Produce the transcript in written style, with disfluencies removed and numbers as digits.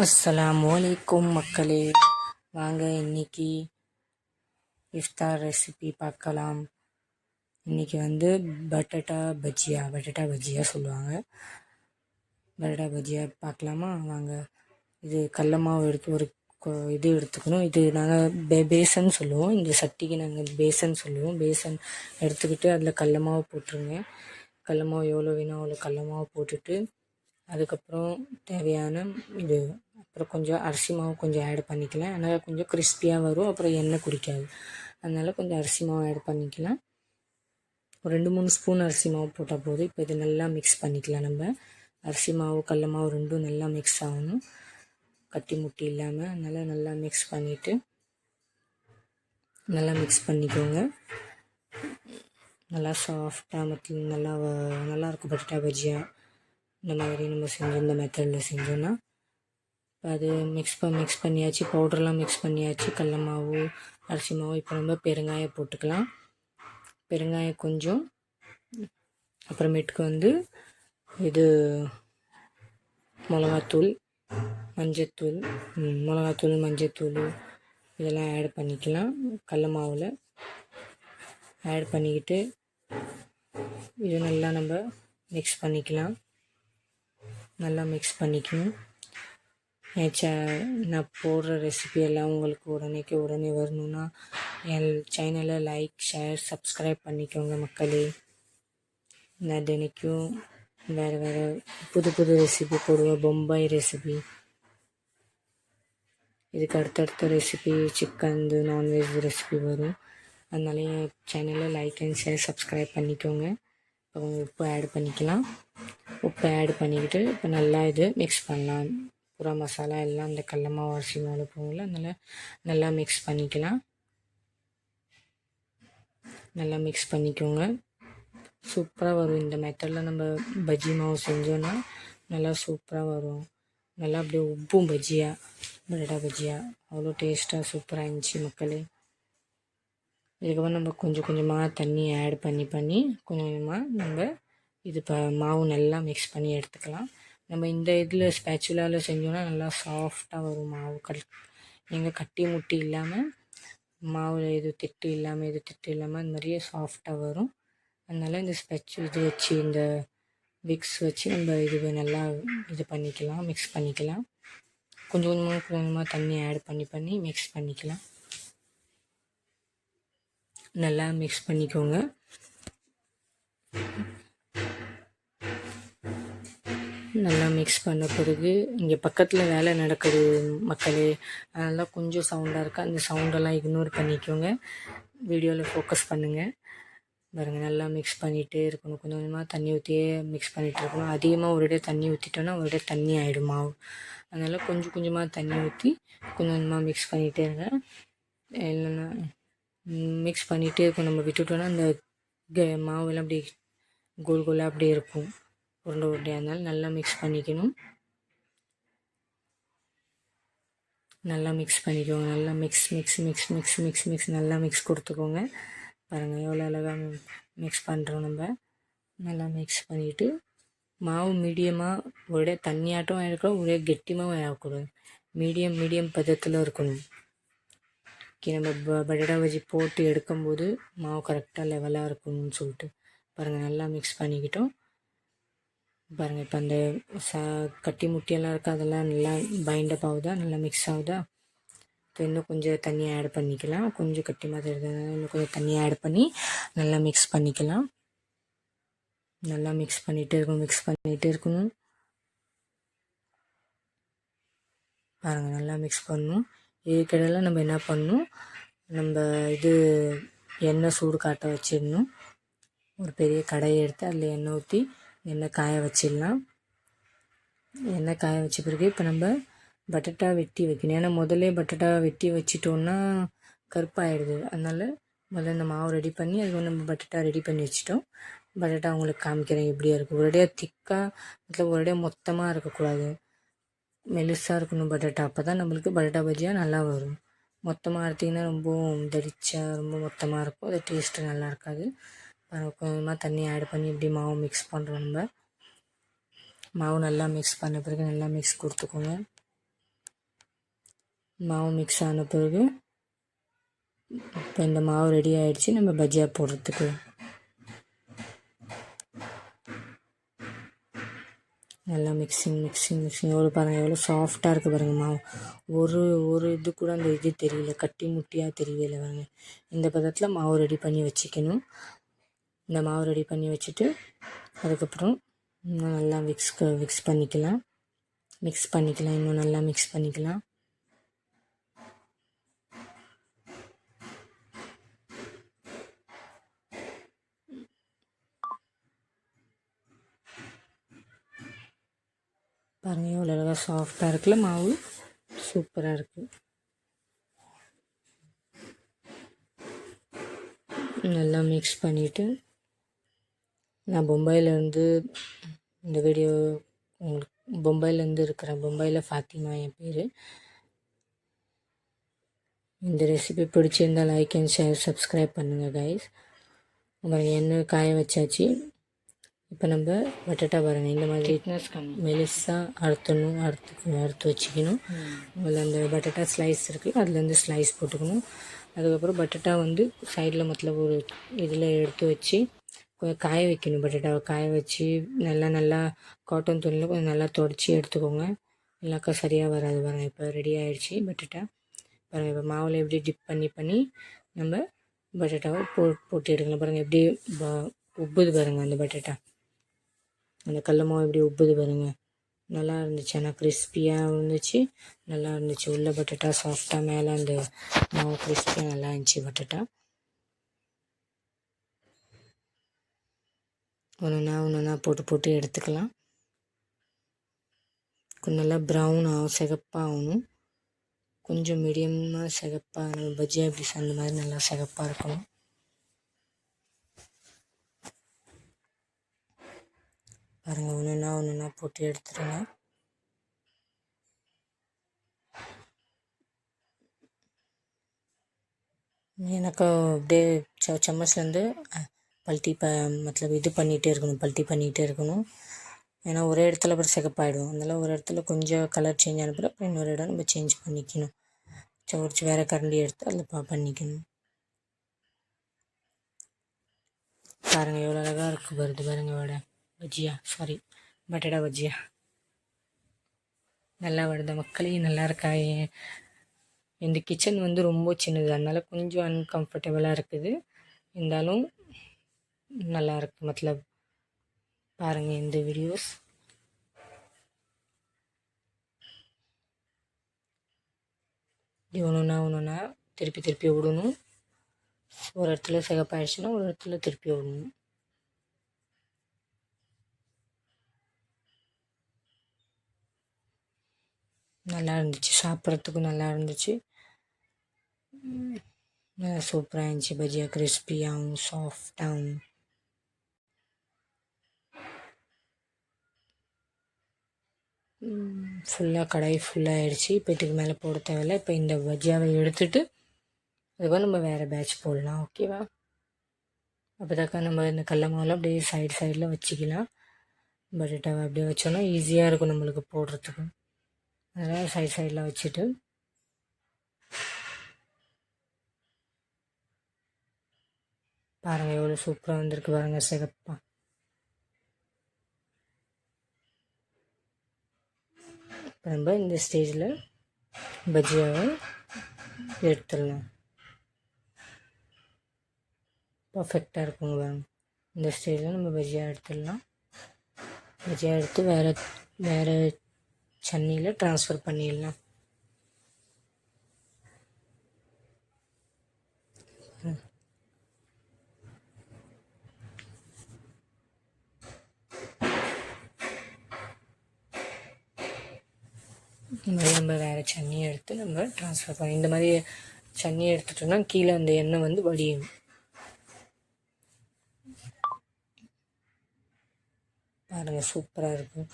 அஸ்ஸலாமு அலைக்கும் மக்களே, வாங்க இன்னைக்கு இஃப்தார் ரெசிபி பார்க்கலாம். இன்னைக்கு பட்டாட்டா பஜ்ஜியா சொல்லுவாங்க. பட்டாட்டா பஜ்ஜியா பார்க்கலாமா? வாங்க. இது கடல மாவு எடுத்து இது எடுத்துக்கணும். இது நாங்கள் பேசன் சொல்லுவோம். இந்த சட்டிக்கு நாங்கள் பேசன் சொல்லுவோம். பேசன் எடுத்துக்கிட்டு அதில் கடல மாவு போட்டுருங்க. கடல மாவு எவ்வளோ வேணும் அவ்வளோ கடல மாவு போட்டுட்டு அதுக்கப்புறம் தேவையான இது அப்புறம் கொஞ்சம் அரிசி மாவு கொஞ்சம் ஆட் பண்ணிக்கலாம். அதனால் கொஞ்சம் கிறிஸ்பியாக வரும். அப்புறம் எண்ணெய் குடிக்காது. அதனால் கொஞ்சம் அரிசி மாவு ஆட் பண்ணிக்கலாம். ஒரு 2-3 ஸ்பூன் அரிசி மாவு போட்டால் போதும். இப்போ இது நல்லா மிக்ஸ் பண்ணிக்கலாம். நம்ம அரிசி மாவு கடல மாவு ரெண்டும் நல்லா மிக்ஸ் ஆகணும், கட்டி முட்டி இல்லாமல். அதனால் நல்லா மிக்ஸ் பண்ணிவிட்டு நல்லா மிக்ஸ் பண்ணிக்கோங்க. நல்லா சாஃப்டாக மற்றும் நல்லாயிருக்கும் பட்டாட்டா பஜ்ஜியா. இந்த மாதிரி நம்ம செஞ்சோம், இந்த மெத்தடில் செஞ்சோன்னா. இப்போ அது மிக்ஸ் பண்ணியாச்சு, பவுடர்லாம் மிக்ஸ் பண்ணியாச்சு, கடல மாவு அரிசி மாவு. இப்போ நம்ம பெருங்காயம் போட்டுக்கலாம். பெருங்காயம் கொஞ்சம், அப்புறமேட்டுக்கு இது மிளகாத்தூள் மஞ்சத்தூள் இதெல்லாம் ஆட் பண்ணிக்கலாம். கடல மாவில் ஆட் பண்ணிக்கிட்டு இது நல்லா நம்ம மிக்ஸ் பண்ணிக்கலாம். நல்லா மிக்ஸ் பண்ணிக்கணும். நான் போடுற ரெசிபி எல்லாம் உங்களுக்கு உடனே வரணுன்னா என் சேனலை லைக், ஷேர், சப்ஸ்கிரைப் பண்ணிக்கோங்க மக்களே. நான் தினைக்கும் வேறு புது ரெசிபி போடுவேன். பொம்பாய் ரெசிபி, இதுக்கு அடுத்தடுத்த ரெசிபி சிக்கன் நான்வெஜ் ரெசிபி வரும். அதனால என் சேனலை லைக் அண்ட் ஷேர் சப்ஸ்கிரைப் பண்ணிக்கோங்க. இப்போ உப்பு ஆட் பண்ணிக்கலாம். உப்பு ஆட் பண்ணிக்கிட்டு இப்போ நல்லா இது மிக்ஸ் பண்ணலாம். பூரா மசாலா எல்லாம் இந்த கடல மாவு அரிசி மாவு போகல, அதனால் நல்லா மிக்ஸ் பண்ணிக்கலாம். நல்லா மிக்ஸ் பண்ணிக்கோங்க. சூப்பராக வரும். இந்த மெத்தடில் நம்ம பஜ்ஜி மாவு செஞ்சோன்னா நல்லா சூப்பராக வரும். நல்லா அப்படியே உப்பும் பட்டாட்டா பஜ்ஜியா அவ்வளோ டேஸ்ட்டாக சூப்பராக இருந்துச்சு மக்களே. இதுக்கப்புறம் நம்ம கொஞ்சம் கொஞ்சமாக தண்ணி ஆட் பண்ணி கொஞ்சம் கொஞ்சமாக நம்ம இது மாவு நல்லா மிக்ஸ் பண்ணி எடுத்துக்கலாம். நம்ம இந்த இதில் ஸ்பேச்சுலாவில் செஞ்சோன்னா நல்லா சாஃப்டாக வரும் மாவு. எங்கள் கட்டி முட்டி இல்லாமல் மாவில் இது திட்டு இல்லாமல் அந்த மாதிரியே சாஃப்டாக வரும். அதனால் இந்த இது வச்சு இந்த விக்ஸ் வச்சு நம்ம இது நல்லா இது பண்ணிக்கலாம், மிக்ஸ் பண்ணிக்கலாம். கொஞ்சம் கொஞ்சமாக தண்ணி ஆட் பண்ணி மிக்ஸ் பண்ணிக்கலாம். நல்லா மிக்ஸ் பண்ணிக்கோங்க. நல்லா மிக்ஸ் பண்ண பிறகு இங்கே பக்கத்தில் வேலை நடக்குது மக்களே, அதனால் கொஞ்சம் சவுண்டாக இருக்குது. அந்த சவுண்டெல்லாம் இக்னோர் பண்ணிக்கோங்க. வீடியோவில் ஃபோக்கஸ் பண்ணுங்கள். பாருங்கள், நல்லா மிக்ஸ் பண்ணிகிட்டே இருக்கணும். கொஞ்சம் கொஞ்சமாக தண்ணி ஊற்றியே மிக்ஸ் பண்ணிகிட்டு இருக்கணும். அதிகமாக ஒரே தண்ணி ஊற்றிட்டோன்னா ஒரே தண்ணி ஆகிடும் மாவு. அதனால் கொஞ்சம் கொஞ்சமாக தண்ணி ஊற்றி கொஞ்சம் கொஞ்சமாக மிக்ஸ் பண்ணிகிட்டே இருங்க. இல்லைன்னா மிக்ஸ் பண்ணிகிட்டே இருக்கும். நம்ம விட்டுட்டோன்னா அந்த மாவெல்லாம் அப்படி கோலாக அப்படியே இருக்கும், உருண்டையாக. இருந்தாலும் நல்லா மிக்ஸ் பண்ணிக்கணும். நல்லா மிக்ஸ் பண்ணிக்கோங்க. நல்லா மிக்ஸ் நல்லா மிக்ஸ் கொடுத்துக்கோங்க. பாருங்கள் எவ்வளோ அழகாக மிக்ஸ் பண்ணுறோம். நம்ம நல்லா மிக்ஸ் பண்ணிவிட்டு மாவு மீடியமாக ஒரே தண்ணியாட்டம் இருக்கணும், ஒரே கெட்டிமாவும் ஆகக்கூடாது. மீடியம் பதத்தில் இருக்கணும். நம்ம பட்டாட்டா பஜ்ஜி போட்டு எடுக்கும்போது மாவு கரெக்டாக லெவலாக இருக்கணும்னு சொல்லிட்டு பாருங்கள் நல்லா மிக்ஸ் பண்ணிக்கிட்டோம். பாருங்கள் இப்போ அந்த கட்டி முட்டியெல்லாம் இருக்குது, அதெல்லாம் நல்லா பைண்டப் ஆகுதா, நல்லா மிக்ஸ் ஆகுதா. இப்போ இன்னும் கொஞ்சம் தண்ணி ஆட் பண்ணிக்கலாம். கொஞ்சம் கட்டி மாதிரி இருந்ததுனால இன்னும் கொஞ்சம் தண்ணி ஆட் பண்ணி நல்லா மிக்ஸ் பண்ணிக்கலாம். நல்லா மிக்ஸ் பண்ணிகிட்டே இருக்கணும். பாருங்கள் நல்லா மிக்ஸ் பண்ணணும். இதுக்கிடையில் நம்ம என்ன பண்ணணும், நம்ம இது எண்ணெய் சூடு காட்ட வச்சிடணும். ஒரு பெரிய கடையை எடுத்து அதில் எண்ணெய் ஊற்றி எண்ணெய் காய வச்சிடலாம். எண்ணெய் காய வச்ச பிறகு இப்போ நம்ம பட்டாட்டா வெட்டி வைக்கணும். ஏன்னா முதல்ல பட்டாட்டா வெட்டி வச்சிட்டோன்னா கருப்பாயிடுது. அதனால் முதல்ல இந்த மாவு ரெடி பண்ணி அதுக்கு நம்ம பட்டாட்டா ரெடி பண்ணி வச்சிட்டோம். பட்டாட்டா உங்களுக்கு காமிக்கிறேன் எப்படியா இருக்குது. ஒரேடியாக திக்காக ஒரேடியாக மொத்தமாக இருக்கக்கூடாது, மெலிசாக இருக்கணும் பட்டாட்டா. அப்போ தான் நம்மளுக்கு பட்டாட்டா பஜ்ஜியாக நல்லா வரும். மொத்தமாக அறுத்திங்கன்னா ரொம்ப தடிச்சா ரொம்ப மொத்தமாக இருக்கும், அது டேஸ்ட்டு நல்லா இருக்காது. கொஞ்சமாக தண்ணி ஆட் பண்ணி இப்படி மாவு மிக்ஸ் பண்ணுறோம். நம்ம மாவு நல்லா மிக்ஸ் பண்ண பிறகு நல்லா மிக்ஸ் கொடுத்துக்கோங்க. மாவு மிக்ஸ் ஆன பிறகு இப்போ இந்த மாவு ரெடி ஆகிடுச்சு. நம்ம பஜ்ஜியா போடுறதுக்கு நல்லா மிக்சிங் எவ்வளோ பாருங்கள், எவ்வளோ சாஃப்டாக இருக்குது பாருங்கள் மாவு. ஒரு இது கூட அந்த இது தெரியல, கட்டி முட்டியாக தெரியல பாருங்கள். இந்த பதத்தில் மாவு ரெடி பண்ணி வச்சுக்கணும். இந்த மாவு ரெடி பண்ணி வச்சுட்டு அதுக்கப்புறம் இன்னும் நல்லா மிக்ஸ் பண்ணிக்கலாம். இன்னும் நல்லா மிக்ஸ் பண்ணிக்கலாம். பாருங்கள் எவ்வளோ அழகாக சாஃப்டாக இருக்குல்ல மாவு, சூப்பராக இருக்குது. நல்லா மிக்ஸ் பண்ணிவிட்டு நான் பொம்பாயிலேருந்து இந்த வீடியோ உங்களுக்கு பொம்பாயிலேருந்து இருக்கிறேன். பொம்பாயில் ஃபாத்திமா என் பேர். இந்த ரெசிபி பிடிச்சிருந்தால் லைக் அண்ட் ஷேர் சப்ஸ்கிரைப் பண்ணுங்கள் கைஸ். அப்புறம் எண்ணெய் காய வச்சாச்சு. இப்போ நம்ம பட்டாட்டா பாருங்கள், இந்த மாதிரி மெலிசாக அறுத்து வச்சுக்கணும். அதில் அந்த பட்டாட்டா ஸ்லைஸ் இருக்குது, அதுலேருந்து ஸ்லைஸ் போட்டுக்கணும். அதுக்கப்புறம் பட்டாட்டா வந்து சைடில் மொத்தம் ஒரு இதில் எடுத்து வச்சு காய வைக்கணும். பட்டாட்டாவை காய வச்சு நல்லா காட்டன் துணியில் கொஞ்சம் நல்லா துடைச்சி எடுத்துக்கோங்க, இல்லைக்கா சரியாக வராது. பாருங்கள் இப்போ ரெடி ஆகிடுச்சி பட்டாட்டா. பாருங்கள் இப்போ மாவில் எப்படி டிப் பண்ணி நம்ம பட்டாட்டாவை போட்டு எடுக்கணும். பாருங்கள் எப்படி உப்புது பாருங்கள், அந்த பட்டாட்டா அந்த கடல மாவு எப்படி உப்புது பாருங்கள். நல்லா இருந்துச்சு, ஆனால் கிறிஸ்பியாக இருந்துச்சு, நல்லா இருந்துச்சு. உள்ள பட்டாட்டா சாஃப்டாக, மேலே அந்த மாவு கிறிஸ்பியாக நல்லா இருந்துச்சு பட்டாட்டா. ஒன்றா போட்டு எடுத்துக்கலாம். கொஞ்சம் நல்லா ப்ரௌன் ஆகும், சிகப்பாக ஆகணும். கொஞ்சம் மீடியமாக சிகப்பாக, பஜ்ஜியா எப்படி அந்த மாதிரி நல்லா சிகப்பாக இருக்கணும். பாருங்கள் ஒன்றா போட்டு எடுத்துருங்க. எனக்கு அப்படியே சம்மச்லேருந்து மத்தலப் இது பண்ணிகிட்டே இருக்கணும். ஏன்னா ஒரே இடத்துல அப்புறம் சிகப்பாயிடும். அதனால் ஒரு இடத்துல கொஞ்சம் கலர் சேஞ்ச் ஆன பிறகு அப்புறம் இன்னொரு இடம் நம்ம சேஞ்ச் பண்ணிக்கணும். ஒரு வேறு கரண்டி எடுத்து அதில் பண்ணிக்கணும். பாருங்கள் எவ்வளோ அழகாக இருக்குது வருது பாருங்கள் பட்டாட்டா பஜ்ஜியா நல்லா வருது மக்களே. நல்லா இருக்கா? இந்த கிச்சன் வந்து ரொம்ப சின்னது, அதனால் கொஞ்சம் அன்கம்ஃபர்டபுளாக இருக்குது. இருந்தாலும் நல்லா இருக்குது. பாருங்கள் இந்த வீடியோஸ். ஒன்றா திருப்பி விடணும். ஒரு இடத்துல சிகப்பாயிடுச்சுன்னா ஒரு இடத்துல திருப்பி விடணும். நல்லா இருந்துச்சு, சாப்பிட்றதுக்கும் நல்லா இருந்துச்சு. நல்லா சூப்பராக இருந்துச்சு. பஜ்ஜியா கிறிஸ்பியாகவும் சாஃப்டாகவும். ஃபுல்லாக கடாய் ஃபுல்லாக ஆகிடுச்சு. இப்போ இதுக்கு மேலே போட தேவையில்லை. இப்போ இந்த பஜ்ஜியாவை எடுத்துகிட்டு அதுக்கப்புறம் நம்ம வேறு பேட்ச் போடலாம். ஓகேவா? அப்போதாக்கா நம்ம இந்த கடல மாவில் அப்படியே சைடில் வச்சுக்கலாம். பட்டாட்டாவை அப்படியே வச்சோன்னா ஈஸியாக இருக்கும் நம்மளுக்கு போடுறதுக்கு. அதனால் சைடில் வச்சுட்டு பாருங்கள் எவ்வளோ சூப்பராக வந்திருக்கு பாருங்கள் சிகப்பா. இப்போ நம்ம இந்த ஸ்டேஜில் பஜ்ஜியாவை எடுத்துடலாம். பர்ஃபெக்டாக இருக்குங்க பாருங்கள். இந்த ஸ்டேஜில் நம்ம பஜ்ஜியா எடுத்துடலாம். பஜ்ஜியா எடுத்து வேறு சன்னியில் ட்ரான்ஸ்ஃபர் பண்ணிடலாம். இந்த மாதிரி நம்ம வேறு சன்னியை எடுத்து நம்ம ட்ரான்ஸ்ஃபர் பண்ணி இந்த மாதிரி சன்னியை எடுத்துட்டோம்னா கீழே அந்த எண்ணெய் வந்து வடியும். பாருங்கள் சூப்பராக இருக்கும்.